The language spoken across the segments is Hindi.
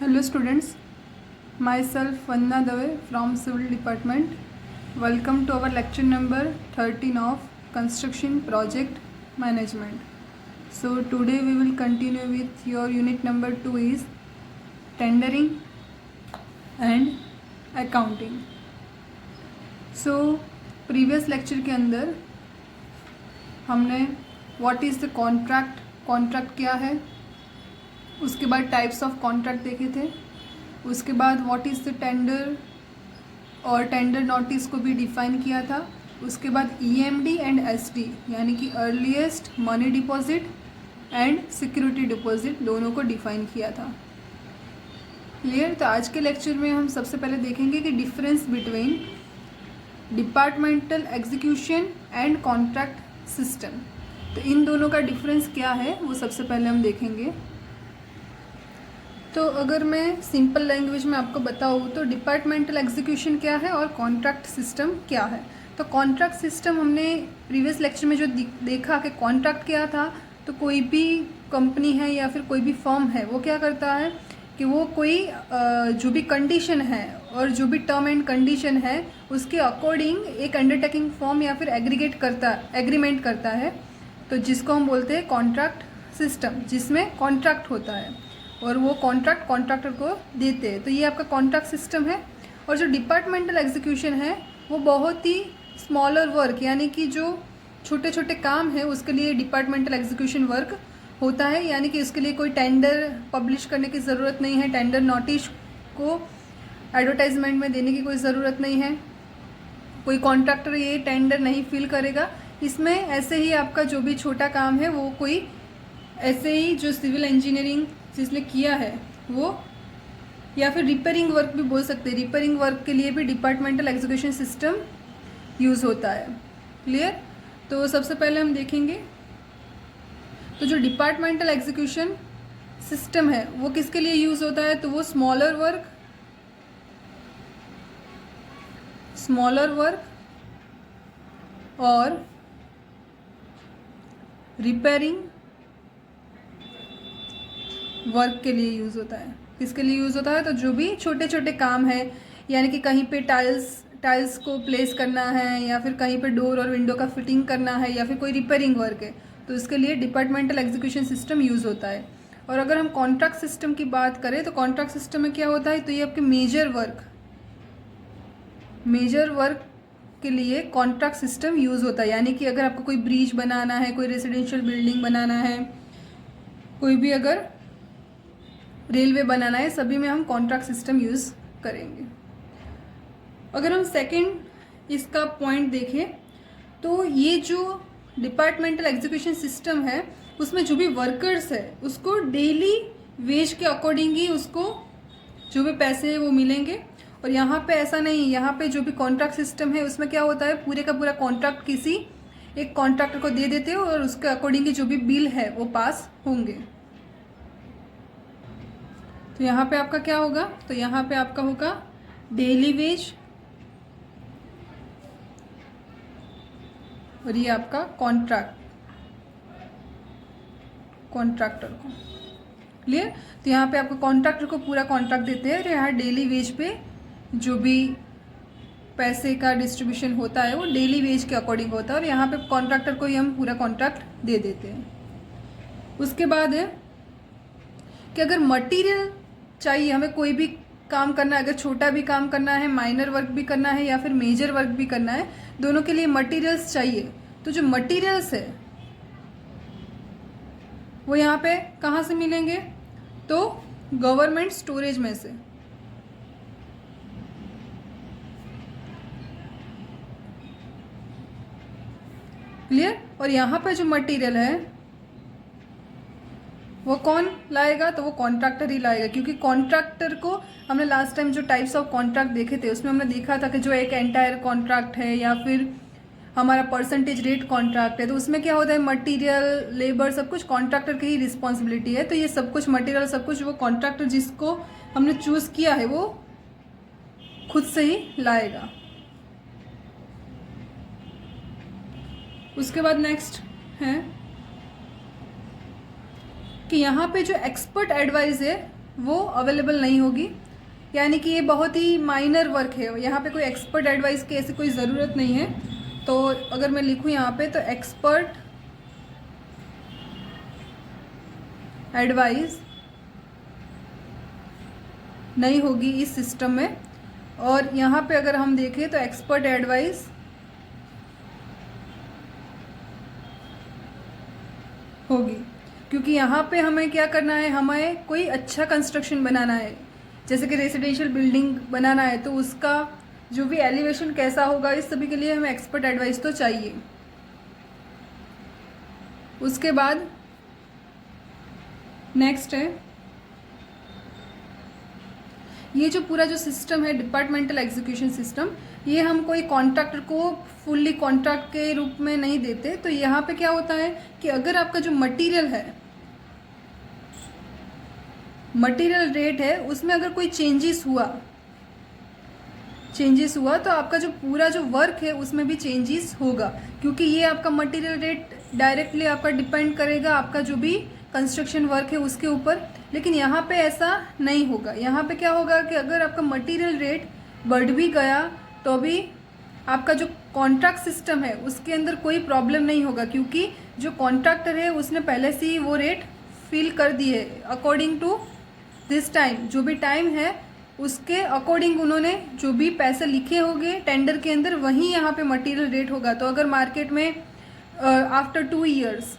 Hello students, myself Vandana Dave from Civil Department. Welcome to our lecture number 13 of Construction Project Management. So today we will continue with your unit number 2 is Tendering and Accounting. So previous lecture के अंदर हमने what is the contract क्या है, उसके बाद टाइप्स ऑफ कॉन्ट्रैक्ट देखे थे, उसके बाद व्हाट इज़ द टेंडर और टेंडर नोटिस को भी डिफ़ाइन किया था, उसके बाद ईएमडी एंड एसडी यानी कि earliest money deposit and security deposit दोनों को डिफ़ाइन किया था। क्लियर। तो आज के लेक्चर में हम सबसे पहले देखेंगे कि difference between departmental execution and contract system. तो इन दोनों का डिफरेंस क्या है वो सबसे पहले हम देखेंगे। तो अगर मैं सिंपल लैंग्वेज में आपको बताऊँ तो डिपार्टमेंटल एग्जीक्यूशन क्या है और कॉन्ट्रैक्ट सिस्टम क्या है। तो कॉन्ट्रैक्ट सिस्टम हमने प्रीवियस लेक्चर में जो देखा कि कॉन्ट्रैक्ट क्या था, तो कोई भी कंपनी है या फिर कोई भी फर्म है वो क्या करता है कि वो कोई जो भी कंडीशन है और जो भी टर्म एंड कंडीशन है उसके अकॉर्डिंग एक अंडरटेकिंग फॉर्म या फिर एग्रीमेंट करता है, तो जिसको हम बोलते हैं कॉन्ट्रैक्ट सिस्टम, जिसमें कॉन्ट्रैक्ट होता है और वो कॉन्ट्रैक्ट कॉन्ट्रैक्टर को देते हैं। तो ये आपका कॉन्ट्रैक्ट सिस्टम है। और जो डिपार्टमेंटल एग्जीक्यूशन है वो बहुत ही स्मॉलर वर्क यानी कि जो छोटे छोटे काम है उसके लिए डिपार्टमेंटल एग्जीक्यूशन वर्क होता है, यानी कि उसके लिए कोई टेंडर पब्लिश करने की ज़रूरत नहीं है, टेंडर नोटिस को एडवर्टाइजमेंट में देने की कोई ज़रूरत नहीं है, कोई कॉन्ट्रैक्टर ये टेंडर नहीं फिल करेगा। इसमें ऐसे ही आपका जो भी छोटा काम है वो कोई ऐसे ही जो सिविल इंजीनियरिंग जिसने किया है वो, या फिर रिपेयरिंग वर्क भी बोल सकते हैं, रिपेयरिंग वर्क के लिए भी डिपार्टमेंटल एग्जीक्यूशन सिस्टम यूज़ होता है। क्लियर। तो सबसे पहले हम देखेंगे तो जो डिपार्टमेंटल एग्जीक्यूशन सिस्टम है वो किसके लिए यूज़ होता है, तो वो स्मॉलर वर्क और रिपेयरिंग वर्क के लिए यूज़ होता है। किसके लिए यूज़ होता है, तो जो भी छोटे छोटे काम है, यानी कि कहीं पे टाइल्स को प्लेस करना है या फिर कहीं पे डोर और विंडो का फिटिंग करना है या फिर कोई रिपेयरिंग वर्क है, तो इसके लिए डिपार्टमेंटल एग्जीक्यूशन सिस्टम यूज़ होता है। और अगर हम कॉन्ट्रैक्ट सिस्टम की बात करें तो कॉन्ट्रैक्ट सिस्टम में क्या होता है, तो ये आपके मेजर वर्क के लिए कॉन्ट्रैक्ट सिस्टम यूज़ होता है। यानी कि अगर आपको कोई ब्रिज बनाना है, कोई रेजिडेंशियल बिल्डिंग बनाना है, कोई भी अगर रेलवे बनाना है, सभी में हम कॉन्ट्रैक्ट सिस्टम यूज़ करेंगे। अगर हम सेकंड इसका पॉइंट देखें तो ये जो डिपार्टमेंटल एग्जीक्यूशन सिस्टम है उसमें जो भी वर्कर्स है उसको डेली वेज के अकॉर्डिंग ही उसको जो भी पैसे वो मिलेंगे। और यहाँ पे ऐसा नहीं, यहाँ पे जो भी कॉन्ट्रैक्ट सिस्टम है उसमें क्या होता है, पूरे का पूरा कॉन्ट्रैक्ट किसी एक कॉन्ट्रैक्टर को दे देते हो और उसके अकॉर्डिंग जो भी बिल है वो पास होंगे। तो यहाँ पे आपका क्या होगा, तो यहाँ पे आपका होगा डेली वेज और ये आपका कॉन्ट्रैक्टर को। क्लियर। तो यहाँ पे आपको कॉन्ट्रैक्टर को पूरा कॉन्ट्रैक्ट देते हैं और यहाँ डेली वेज पे जो भी पैसे का डिस्ट्रीब्यूशन होता है वो डेली वेज के अकॉर्डिंग होता है और यहाँ पे कॉन्ट्रैक्टर को ही हम पूरा कॉन्ट्रैक्ट दे देते हैं। उसके बाद है कि अगर मटेरियल चाहिए, हमें कोई भी काम करना है, अगर छोटा भी काम करना है, माइनर वर्क भी करना है या फिर मेजर वर्क भी करना है, दोनों के लिए मटेरियल्स चाहिए। तो जो मटेरियल्स है वो यहाँ पे कहाँ से मिलेंगे, तो गवर्नमेंट स्टोरेज में से। क्लियर। और यहाँ पे जो मटेरियल है वो कौन लाएगा, तो वो कॉन्ट्रैक्टर ही लाएगा, क्योंकि कॉन्ट्रैक्टर को हमने लास्ट टाइम जो टाइप्स ऑफ कॉन्ट्रैक्ट देखे थे उसमें हमने देखा था कि जो एक एंटायर कॉन्ट्रैक्ट है या फिर हमारा परसेंटेज रेट कॉन्ट्रैक्ट है, तो उसमें क्या होता है, मटेरियल लेबर सब कुछ कॉन्ट्रैक्टर की ही रिस्पॉन्सिबिलिटी है। तो ये सब कुछ मटेरियल सब कुछ वो कॉन्ट्रैक्टर जिसको हमने चूज़ किया है वो खुद से ही लाएगा। उसके बाद नेक्स्ट है कि यहाँ पे जो एक्सपर्ट एडवाइस है वो अवेलेबल नहीं होगी। यानी कि ये बहुत ही माइनर वर्क है, यहाँ पे कोई एक्सपर्ट एडवाइस की ऐसी कोई ज़रूरत नहीं है। तो अगर मैं लिखूँ यहाँ पे तो एक्सपर्ट एडवाइस नहीं होगी इस सिस्टम में। और यहाँ पे अगर हम देखें तो एक्सपर्ट एडवाइस होगी, क्योंकि यहाँ पे हमें क्या करना है, हमें कोई अच्छा कंस्ट्रक्शन बनाना है, जैसे कि रेजिडेंशियल बिल्डिंग बनाना है, तो उसका जो भी एलिवेशन कैसा होगा, इस सभी के लिए हमें एक्सपर्ट एडवाइस तो चाहिए। उसके बाद नेक्स्ट है ये जो पूरा जो सिस्टम है डिपार्टमेंटल एग्जीक्यूशन सिस्टम, ये हम कोई कॉन्ट्रैक्टर को फुल्ली कॉन्ट्रैक्ट के रूप में नहीं देते। तो यहाँ पे क्या होता है कि अगर आपका जो मटेरियल है, मटेरियल रेट है, उसमें अगर कोई चेंजेस हुआ तो आपका जो पूरा जो वर्क है उसमें भी चेंजेस होगा, क्योंकि ये आपका मटेरियल रेट डायरेक्टली आपका डिपेंड करेगा आपका जो भी कंस्ट्रक्शन वर्क है उसके ऊपर। लेकिन यहाँ पे ऐसा नहीं होगा। यहाँ पे क्या होगा कि अगर आपका मटेरियल रेट बढ़ भी गया तो भी आपका जो कॉन्ट्रैक्ट सिस्टम है उसके अंदर कोई प्रॉब्लम नहीं होगा, क्योंकि जो कॉन्ट्रैक्टर है उसने पहले से ही वो रेट फिल कर दिए अकॉर्डिंग टू दिस टाइम। जो भी टाइम है उसके अकॉर्डिंग उन्होंने जो भी पैसे लिखे होंगे टेंडर के अंदर, वहीं यहाँ पे मटेरियल रेट होगा। तो अगर मार्केट में आफ्टर 2 ईयर्स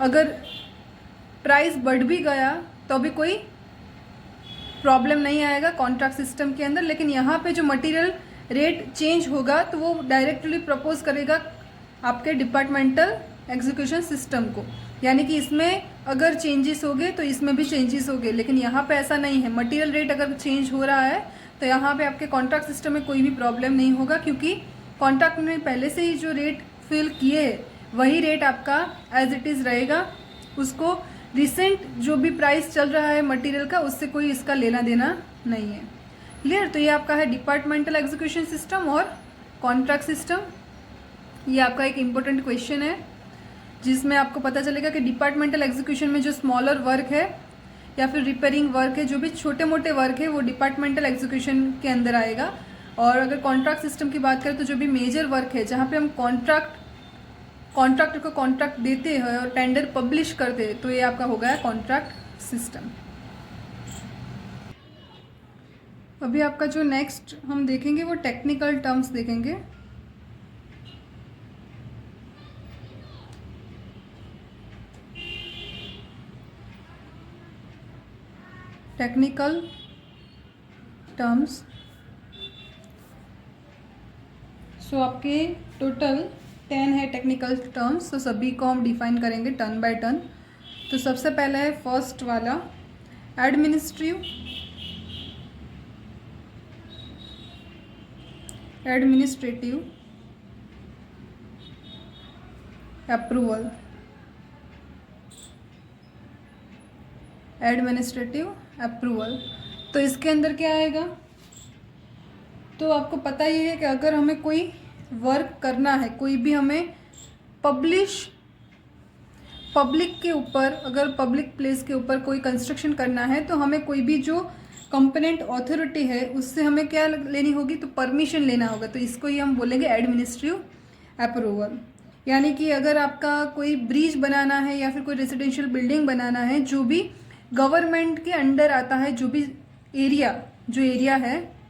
अगर प्राइस बढ़ भी गया तो भी कोई प्रॉब्लम नहीं आएगा कॉन्ट्रैक्ट सिस्टम के अंदर। लेकिन यहाँ पे जो मटेरियल रेट चेंज होगा तो वो डायरेक्टली प्रपोज करेगा आपके डिपार्टमेंटल एग्जीक्यूशन सिस्टम को, यानी कि इसमें अगर चेंजेस हो गए तो इसमें भी चेंजेस हो गए। लेकिन यहाँ पे ऐसा नहीं है, मटेरियल रेट अगर चेंज हो रहा है तो यहाँ पे आपके कॉन्ट्रैक्ट सिस्टम में कोई भी प्रॉब्लम नहीं होगा, क्योंकि कॉन्ट्रैक्ट में पहले से ही जो रेट फिल किए है वही रेट आपका एज इट इज़ रहेगा। उसको रिसेंट जो भी प्राइस चल रहा है मटेरियल का उससे कोई इसका लेना देना नहीं है। क्लियर? तो ये आपका है डिपार्टमेंटल एग्जीक्यूशन सिस्टम और कॉन्ट्रैक्ट सिस्टम। ये आपका एक इम्पोर्टेंट क्वेश्चन है जिसमें आपको पता चलेगा कि डिपार्टमेंटल एग्जीक्यूशन में जो स्मॉलर वर्क है या फिर रिपेयरिंग वर्क है, जो भी छोटे मोटे वर्क है वो डिपार्टमेंटल एग्जीक्यूशन के अंदर आएगा। और अगर कॉन्ट्रैक्ट सिस्टम की बात करें तो जो भी मेजर वर्क है जहाँ पे हम कॉन्ट्रैक्टर को कॉन्ट्रैक्ट देते हैं और टेंडर पब्लिश करते हैं, तो ये आपका हो गया कॉन्ट्रैक्ट सिस्टम। अभी आपका जो नेक्स्ट हम देखेंगे वो टेक्निकल टर्म्स देखेंगे। टेक्निकल टर्म्स, सो आपके टोटल 10 है टेक्निकल टर्म्स, तो सभी को हम डिफाइन करेंगे टर्न बाय टर्न। तो सबसे पहला है फर्स्ट वाला एडमिनिस्ट्रेटिव अप्रूवल। एडमिनिस्ट्रेटिव अप्रूवल, तो इसके अंदर क्या आएगा, तो आपको पता ही है कि अगर हमें कोई वर्क करना है, कोई भी हमें पब्लिक के ऊपर, अगर पब्लिक प्लेस के ऊपर कोई कंस्ट्रक्शन करना है तो हमें कोई भी जो कंपोनेंट अथॉरिटी है उससे हमें क्या लेनी होगी, तो परमिशन लेना होगा। तो इसको ही हम बोलेंगे एडमिनिस्ट्रेटिव अप्रूवल। यानी कि अगर आपका कोई ब्रिज बनाना है या फिर कोई रेजिडेंशियल बिल्डिंग बनाना है जो भी गवर्नमेंट के अंडर आता है, जो भी एरिया है,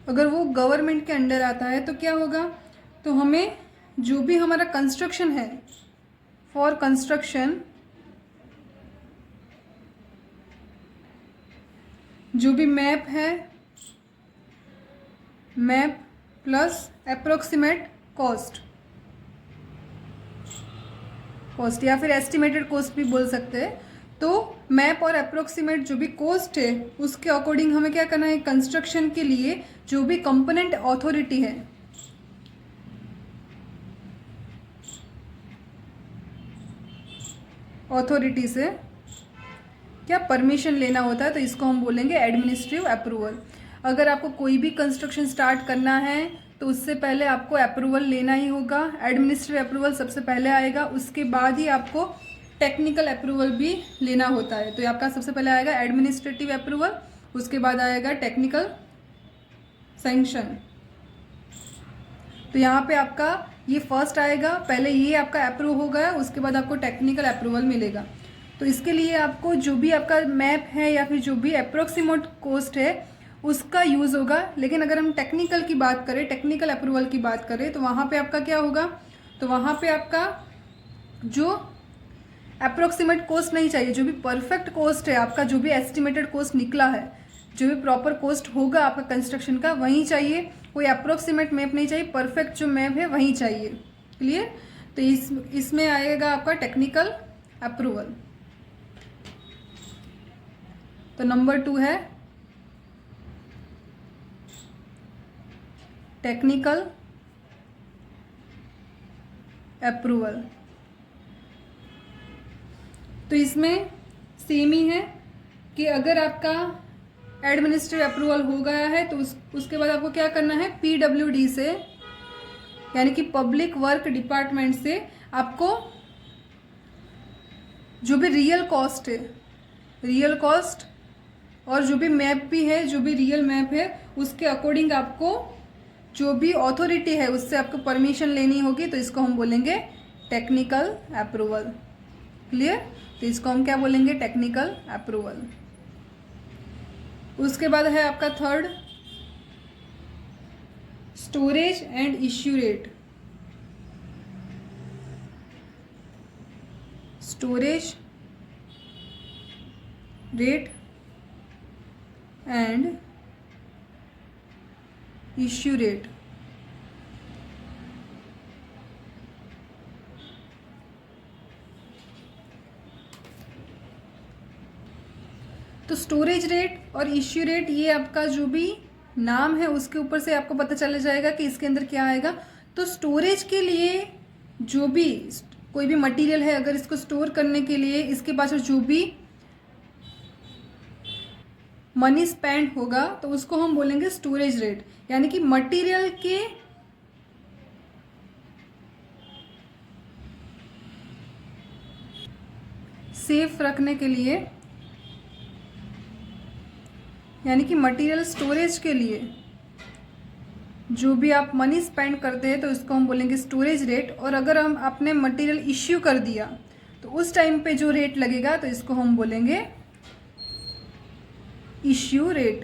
अगर वो गवर्नमेंट के अंडर आता है तो क्या होगा, तो हमें जो भी हमारा कंस्ट्रक्शन है, फॉर कंस्ट्रक्शन जो भी मैप है, मैप प्लस अप्रोक्सीमेट कॉस्ट या फिर एस्टिमेटेड कॉस्ट भी बोल सकते हैं। तो मैप और अप्रोक्सीमेट जो भी कॉस्ट है उसके अकॉर्डिंग हमें क्या करना है, कंस्ट्रक्शन के लिए जो भी कंपोनेंट अथॉरिटी है, अथॉरिटी से क्या परमिशन लेना होता है, तो इसको हम बोलेंगे एडमिनिस्ट्रेटिव अप्रूवल। अगर आपको कोई भी कंस्ट्रक्शन स्टार्ट करना है तो उससे पहले आपको अप्रूवल लेना ही होगा। एडमिनिस्ट्रेटिव अप्रूवल सबसे पहले आएगा, उसके बाद ही आपको टेक्निकल अप्रूवल भी लेना होता है। तो ये आपका सबसे पहले आएगा एडमिनिस्ट्रेटिव अप्रूवल, उसके बाद आएगा टेक्निकल सैंक्शन। तो यहाँ पे आपका ये फर्स्ट आएगा, पहले ये आपका अप्रूव होगा, उसके बाद आपको टेक्निकल अप्रूवल मिलेगा। तो इसके लिए आपको जो भी आपका मैप है या फिर जो भी अप्रोक्सीमेट कॉस्ट है उसका यूज़ होगा। लेकिन अगर हम टेक्निकल की बात करें, टेक्निकल अप्रूवल की बात करें, तो वहाँ पे आपका क्या होगा, तो वहाँ पे आपका जो अप्रोक्सीमेट कॉस्ट नहीं चाहिए, जो भी परफेक्ट कॉस्ट है आपका, जो भी एस्टिमेटेड कॉस्ट निकला है, जो भी प्रॉपर कॉस्ट होगा आपका कंस्ट्रक्शन का वही चाहिए। कोई अप्रोक्सीमेट मैप नहीं चाहिए, परफेक्ट जो मैप है वही चाहिए। क्लियर? तो इसमें आएगा आपका टेक्निकल अप्रूवल। तो नंबर 2 है टेक्निकल अप्रूवल। तो इसमें सेम ही है कि अगर आपका एडमिनिस्ट्रेटिव अप्रूवल हो गया है तो उसके बाद आपको क्या करना है, PWD से यानी कि पब्लिक वर्क डिपार्टमेंट से आपको जो भी रियल कॉस्ट है, रियल कॉस्ट और जो भी मैप भी है, जो भी रियल मैप है उसके अकॉर्डिंग आपको जो भी अथॉरिटी है उससे आपको परमिशन लेनी होगी। तो इसको हम बोलेंगे टेक्निकल अप्रूवल। क्लियर? तो इसको हम क्या बोलेंगे, टेक्निकल अप्रूवल। उसके बाद है आपका third storage and issue rate. Storage rate and issue rate. तो स्टोरेज रेट और इश्यू रेट ये आपका जो भी नाम है उसके ऊपर से आपको पता चल जाएगा कि इसके अंदर क्या आएगा। तो स्टोरेज के लिए जो भी कोई भी मटेरियल है, अगर इसको स्टोर करने के लिए इसके पास जो भी मनी स्पेंड होगा तो उसको हम बोलेंगे स्टोरेज रेट। यानी कि मटेरियल के सेफ रखने के लिए, यानी कि मटेरियल स्टोरेज के लिए जो भी आप मनी स्पेंड करते हैं तो इसको हम बोलेंगे स्टोरेज रेट। और अगर हम आपने मटेरियल इश्यू कर दिया तो उस टाइम पे जो रेट लगेगा तो इसको हम बोलेंगे इश्यू रेट।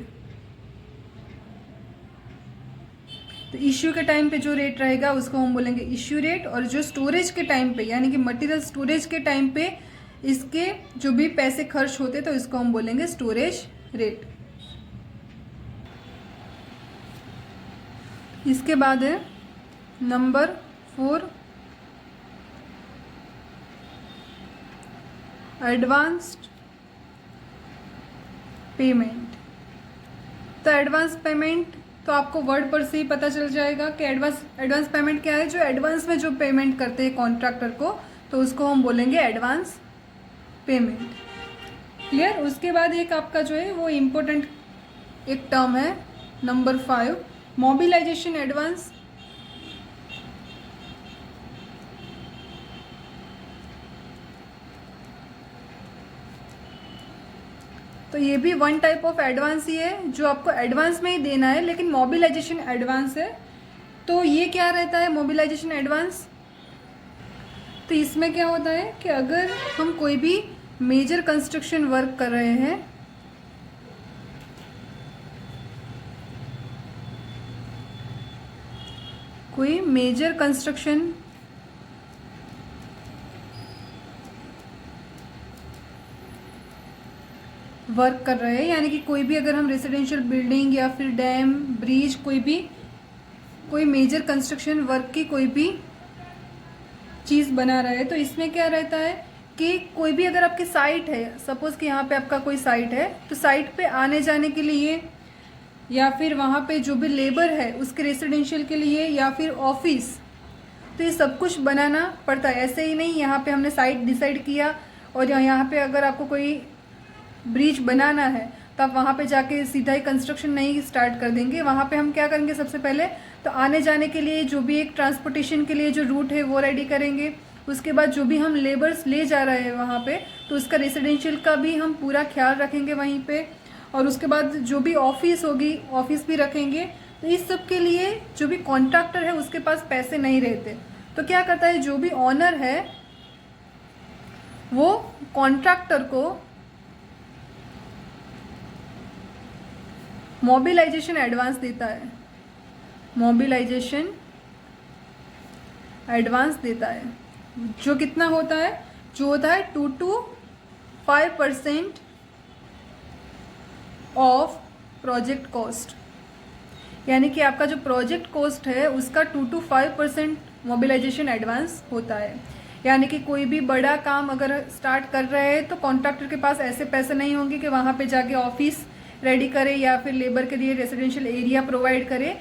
तो इश्यू के टाइम पे जो रेट रहेगा उसको हम बोलेंगे इश्यू रेट। और जो स्टोरेज के टाइम पे यानी कि मटेरियल स्टोरेज के टाइम पे इसके जो भी पैसे खर्च होते तो इसको हम बोलेंगे स्टोरेज रेट। इसके बाद है नंबर 4 एडवांस्ड पेमेंट। तो एडवांस पेमेंट तो आपको वर्ड पर से ही पता चल जाएगा कि एडवांस पेमेंट क्या है। जो एडवांस में जो पेमेंट करते हैं कॉन्ट्रैक्टर को तो उसको हम बोलेंगे एडवांस पेमेंट। क्लियर? उसके बाद एक आपका जो है वो इम्पोर्टेंट एक टर्म है नंबर 5 मोबिलाइजेशन एडवांस। तो ये भी वन टाइप ऑफ एडवांस ही है जो आपको एडवांस में ही देना है, लेकिन मोबिलाइजेशन एडवांस है। तो ये क्या रहता है मोबिलाइजेशन एडवांस? तो इसमें क्या होता है कि अगर हम कोई भी मेजर कंस्ट्रक्शन वर्क कर रहे हैं, कोई मेजर कंस्ट्रक्शन वर्क कर रहे हैं, यानी कि कोई भी अगर हम रेजिडेंशियल बिल्डिंग या फिर डैम, ब्रिज, कोई मेजर कंस्ट्रक्शन वर्क की कोई भी चीज़ बना रहे हैं, तो इसमें क्या रहता है कि कोई भी अगर आपकी साइट है, सपोज़ कि यहाँ पे आपका कोई साइट है, तो साइट पे आने जाने के लिए या फिर वहाँ पे जो भी लेबर है उसके रेजिडेंशियल के लिए या फिर ऑफिस, तो ये सब कुछ बनाना पड़ता है। ऐसे ही नहीं यहाँ पे हमने साइट डिसाइड किया और यहाँ पे अगर आपको कोई ब्रिज बनाना है तो आप वहाँ पे जाके सीधा ही कंस्ट्रक्शन नहीं स्टार्ट कर देंगे। वहाँ पे हम क्या करेंगे, सबसे पहले तो आने जाने के लिए जो भी एक ट्रांसपोर्टेशन के लिए जो रूट है वो रेडी करेंगे। उसके बाद जो भी हम लेबर्स ले जा रहे हैं वहाँ पे, तो उसका रेसिडेंशियल का भी हम पूरा ख्याल रखेंगे वहीं पे। और उसके बाद जो भी ऑफिस होगी, ऑफिस भी रखेंगे। तो इस सब के लिए जो भी कॉन्ट्रैक्टर है उसके पास पैसे नहीं रहते, तो क्या करता है, जो भी ऑनर है वो कॉन्ट्रैक्टर को मोबिलाइजेशन एडवांस देता है। मोबिलाइजेशन एडवांस देता है, जो कितना होता है, जो होता है 2 to 5% ऑफ प्रोजेक्ट कॉस्ट। यानी कि आपका जो प्रोजेक्ट कॉस्ट है उसका 2 to 5% मोबिलाइजेशन एडवांस होता है। यानी कि कोई भी बड़ा काम अगर स्टार्ट कर रहे हैं तो कॉन्ट्रैक्टर के पास ऐसे पैसे नहीं होंगे कि वहाँ पे जाके ऑफिस रेडी करे या फिर लेबर के लिए रेसिडेंशियल एरिया प्रोवाइड करे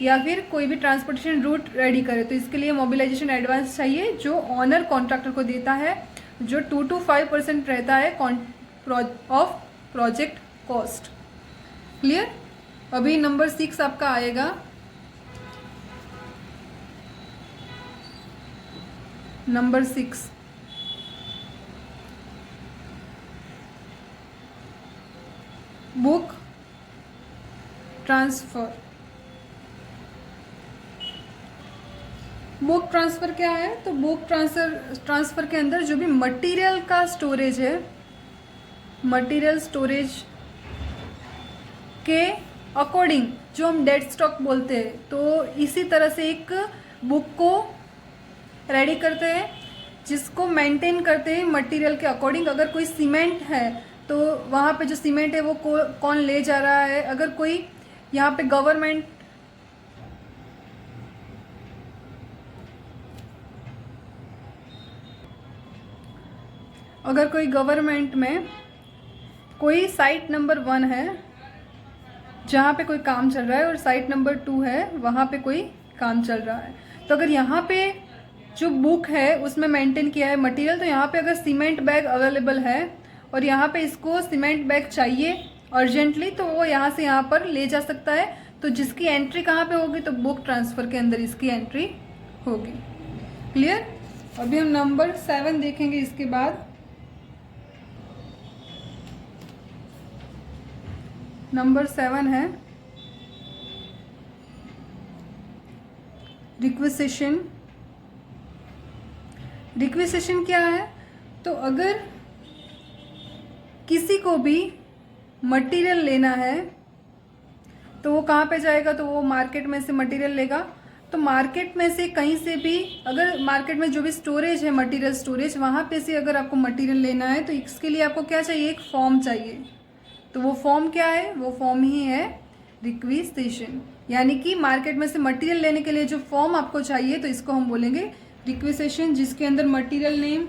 या फिर कोई भी ट्रांसपोर्टेशन रूट रेडी करे। तो इसके लिए मोबिलाइजेशन एडवांस चाहिए जो ऑनर कॉन्ट्रैक्टर को देता है, जो 2 to 5% रहता है ऑफ प्रोजेक्ट कॉस्ट। क्लियर। अभी नंबर 6 आपका आएगा। Number 6, book transfer. Book transfer क्या है, तो बुक ट्रांसफ़र के अंदर जो भी मटेरियल का स्टोरेज है, मटेरियल स्टोरेज के अकॉर्डिंग जो हम डेड स्टॉक बोलते हैं, तो इसी तरह से एक बुक को रेडी करते हैं जिसको मेंटेन करते हैं मटेरियल के अकॉर्डिंग। अगर कोई सीमेंट है तो वहाँ पे जो सीमेंट है वो कौन ले जा रहा है। अगर कोई यहाँ पे गवर्नमेंट में कोई साइट नंबर 1 है जहाँ पे कोई काम चल रहा है और साइट नंबर 2 है वहाँ पे कोई काम चल रहा है, तो अगर यहाँ पे जो बुक है उसमें मेंटेन किया है मटेरियल, तो यहाँ पे अगर सीमेंट बैग अवेलेबल है और यहाँ पे इसको सीमेंट बैग चाहिए अर्जेंटली, तो वो यहाँ से यहाँ पर ले जा सकता है। तो जिसकी एंट्री कहाँ पे होगी, तो बुक ट्रांसफ़र के अंदर इसकी एंट्री होगी। क्लियर। अभी हम नंबर 7 देखेंगे इसके बाद। नंबर 7 है रिक्विजिशन। रिक्विजिशन क्या है, तो अगर किसी को भी मटेरियल लेना है तो वो कहाँ पे जाएगा, तो वो मार्केट में से मटेरियल लेगा। तो मार्केट में से कहीं से भी, अगर मार्केट में जो भी स्टोरेज है मटेरियल स्टोरेज, वहाँ पे से अगर आपको मटेरियल लेना है तो इसके लिए आपको क्या चाहिए, एक फॉर्म चाहिए। तो वो फॉर्म क्या है, वो फॉर्म ही है रिक्विजिशन। यानी कि मार्केट में से मटेरियल लेने के लिए जो फॉर्म आपको चाहिए तो इसको हम बोलेंगे रिक्विजिशन, जिसके अंदर मटेरियल नेम,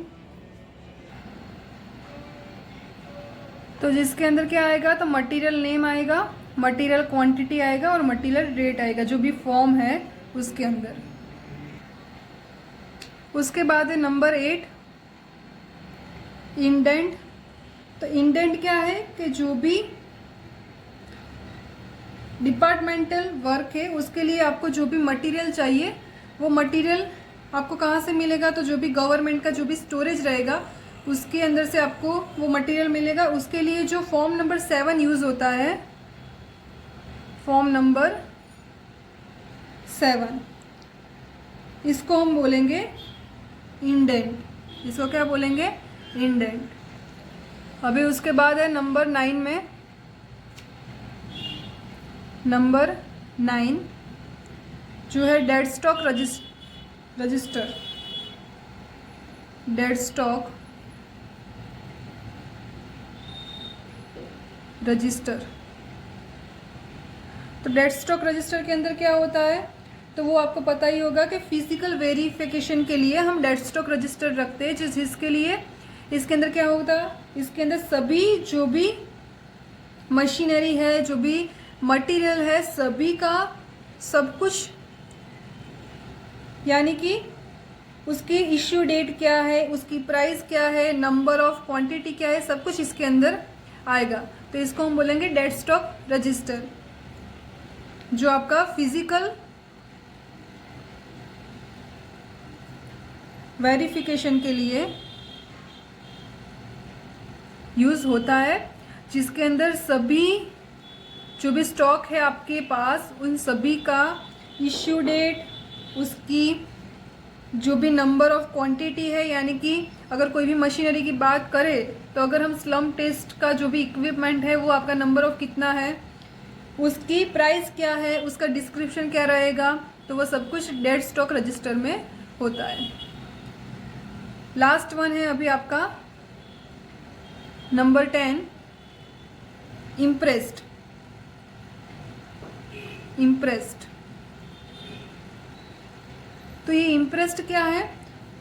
तो जिसके अंदर क्या आएगा, तो मटेरियल नेम आएगा, मटेरियल क्वांटिटी आएगा और मटेरियल रेट आएगा, जो भी फॉर्म है उसके अंदर। उसके बाद है नंबर 8 इंडेंट। तो इंडेंट क्या है कि जो भी डिपार्टमेंटल वर्क है उसके लिए आपको जो भी मटेरियल चाहिए वो मटेरियल आपको कहाँ से मिलेगा, तो जो भी गवर्नमेंट का जो भी स्टोरेज रहेगा उसके अंदर से आपको वो मटेरियल मिलेगा। उसके लिए जो फॉर्म नंबर 7 यूज़ होता है, फॉर्म नंबर 7, इसको हम बोलेंगे इंडेंट। इसको क्या बोलेंगे, इंडेंट। अभी उसके बाद है नंबर 9 में, नंबर 9 जो है dead stock register. Dead stock register. तो डेड स्टॉक रजिस्टर के अंदर क्या होता है, तो वो आपको पता ही होगा कि फिजिकल वेरिफिकेशन के लिए हम डेड स्टॉक रजिस्टर रखते हैं, जिसके लिए इसके अंदर क्या होता है, इसके अंदर सभी जो भी मशीनरी है, जो भी मटेरियल है, सभी का सब कुछ, यानी कि उसकी इश्यू डेट क्या है, उसकी प्राइस क्या है, नंबर ऑफ क्वांटिटी क्या है, सब कुछ इसके अंदर आएगा। तो इसको हम बोलेंगे डेड स्टॉक रजिस्टर, जो आपका फिजिकल वेरिफिकेशन के लिए यूज़ होता है, जिसके अंदर सभी जो भी स्टॉक है आपके पास उन सभी का इश्यू डेट, उसकी जो भी नंबर ऑफ क्वांटिटी है, यानी कि अगर कोई भी मशीनरी की बात करें तो अगर हम स्लम टेस्ट का जो भी इक्विपमेंट है वो आपका नंबर ऑफ कितना है, उसकी प्राइस क्या है, उसका डिस्क्रिप्शन क्या रहेगा, तो वो सब कुछ डेड स्टॉक रजिस्टर में होता है। लास्ट वन है अभी आपका नंबर 10, इम्प्रेस्ड। तो ये इम्प्रेस्ड क्या है?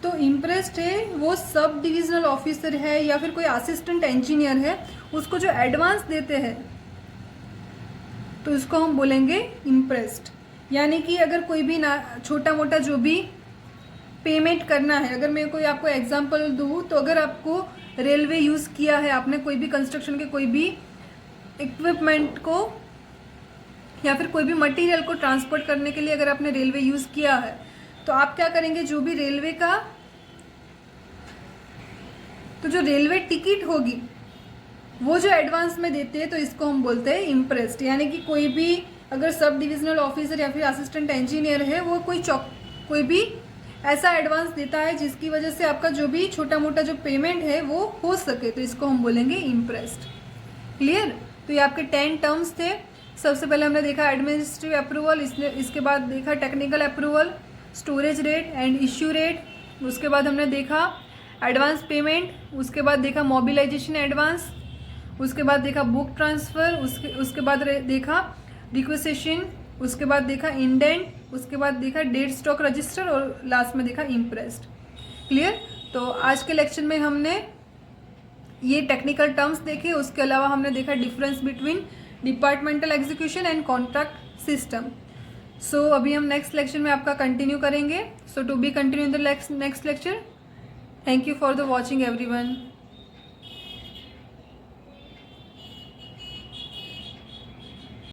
तो इम्प्रेस्ड है वो सब डिविजनल ऑफिसर है या फिर कोई असिस्टेंट इंजीनियर है, उसको जो एडवांस देते हैं तो इसको हम बोलेंगे इम्प्रेस्ड। यानी कि अगर कोई भी ना छोटा मोटा जो भी पेमेंट करना है, अगर मैं कोई आपको एग्जांपल दूँ तो अगर आपको रेलवे यूज़ किया है, आपने कोई भी कंस्ट्रक्शन के कोई भी इक्विपमेंट को या फिर कोई भी मटेरियल को ट्रांसपोर्ट करने के लिए अगर आपने रेलवे यूज़ किया है, तो आप क्या करेंगे, जो भी रेलवे का तो जो रेलवे टिकट होगी वो जो एडवांस में देते हैं तो इसको हम बोलते हैं इम्प्रेस्ड। यानी कि कोई भी अगर सब डिविजनल ऑफिसर या फिर असिस्टेंट इंजीनियर है वो कोई भी ऐसा एडवांस देता है जिसकी वजह से आपका जो भी छोटा मोटा जो पेमेंट है वो हो सके, तो इसको हम बोलेंगे इम्प्रेस्ड। क्लियर? तो ये आपके 10 टर्म्स थे। सबसे पहले हमने देखा एडमिनिस्ट्रेटिव अप्रूवल, इसके बाद देखा technical approval, storage rate and issue rate, उसके बाद हमने देखा एडवांस पेमेंट, उसके बाद देखा मोबिलाइजेशन एडवांस, उसके बाद देखा बुक ट्रांसफ़र, उसके बाद देखा रिक्वेसेशन, उसके बाद देखा इंडेंट, उसके बाद देखा डेड स्टॉक रजिस्टर और लास्ट में देखा इम्प्रेस्ड। क्लियर? तो आज के लेक्चर में हमने ये टेक्निकल टर्म्स देखे, उसके अलावा हमने देखा difference between departmental execution and contract system. So अभी हम नेक्स्ट लेक्चर में आपका कंटिन्यू करेंगे। So to be continue in the next lecture. Thank you for the watching everyone.